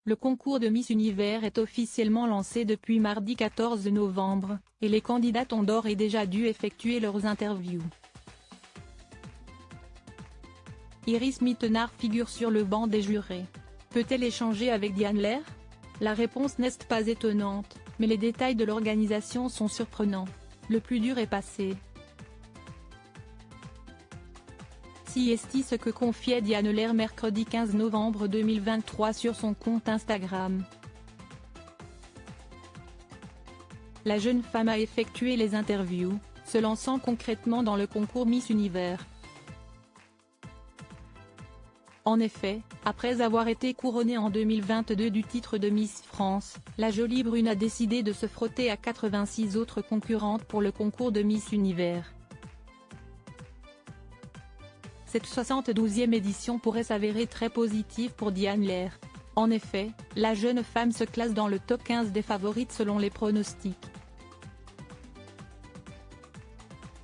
Le concours de Miss Univers est officiellement lancé depuis mardi 14 novembre, et les candidates ont d'ores et déjà dû effectuer leurs interviews. Iris Mittenard figure sur le banc des jurés. Peut-elle échanger avec Diane Lair? La réponse n'est pas étonnante, mais les détails de l'organisation sont surprenants. Le plus dur est passé. C'est ce que confiait Diane Lair mercredi 15 novembre 2023 sur son compte Instagram. La jeune femme a effectué les interviews, se lançant concrètement dans le concours Miss Univers. En effet, après avoir été couronnée en 2022 du titre de Miss France, la jolie brune a décidé de se frotter à 86 autres concurrentes pour le concours de Miss Univers. Cette 72e édition pourrait s'avérer très positive pour Diane Lair. En effet, la jeune femme se classe dans le top 15 des favorites selon les pronostics.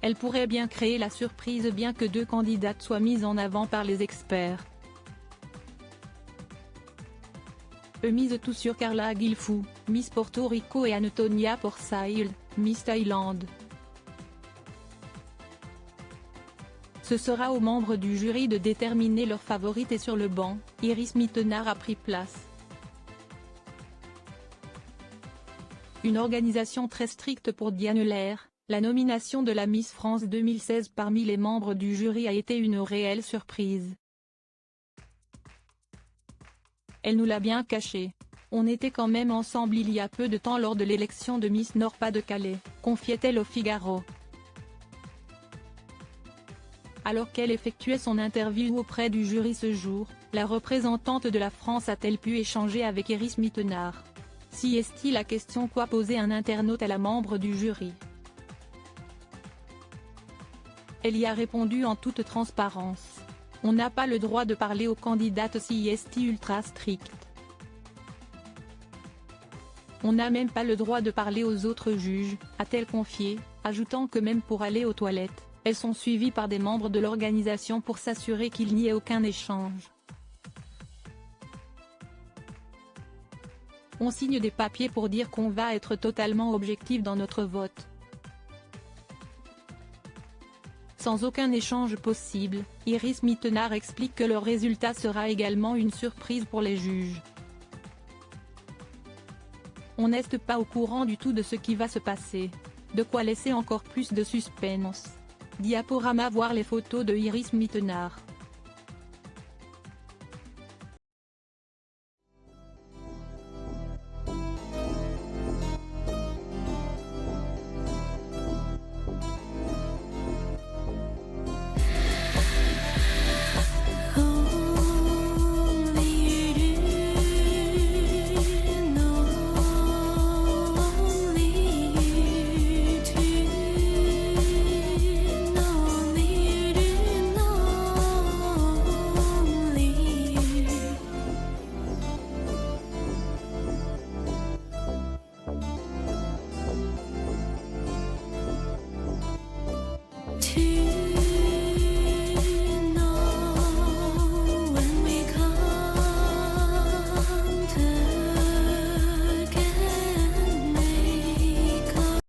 Elle pourrait bien créer la surprise bien que deux candidates soient mises en avant par les experts. Eux misent tout sur Carla Guilfou, Miss Porto Rico et Antonia Porsail, Miss Thaïlande. Ce sera aux membres du jury de déterminer leur favorite et sur le banc, Iris Mittenard a pris place. Une organisation très stricte pour Diane Lair, la nomination de la Miss France 2016 parmi les membres du jury a été une réelle surprise. Elle nous l'a bien caché. On était quand même ensemble il y a peu de temps lors de l'élection de Miss Nord-Pas-de-Calais, confiait-elle au Figaro. Alors qu'elle effectuait son interview auprès du jury ce jour, la représentante de la France a-t-elle pu échanger avec Iris Mittenard? Si est-il la question qu'a posé un internaute à la membre du jury. Elle y a répondu en toute transparence. On n'a pas le droit de parler aux candidates si est ultra strict. On n'a même pas le droit de parler aux autres juges, a-t-elle confié, ajoutant que même pour aller aux toilettes, elles sont suivies par des membres de l'organisation pour s'assurer qu'il n'y ait aucun échange. On signe des papiers pour dire qu'on va être totalement objectif dans notre vote. Sans aucun échange possible, Iris Mittenard explique que le résultat sera également une surprise pour les juges. On n'est pas au courant du tout de ce qui va se passer. De quoi laisser encore plus de suspense. Diaporama. Voir les photos de Iris Mittenard.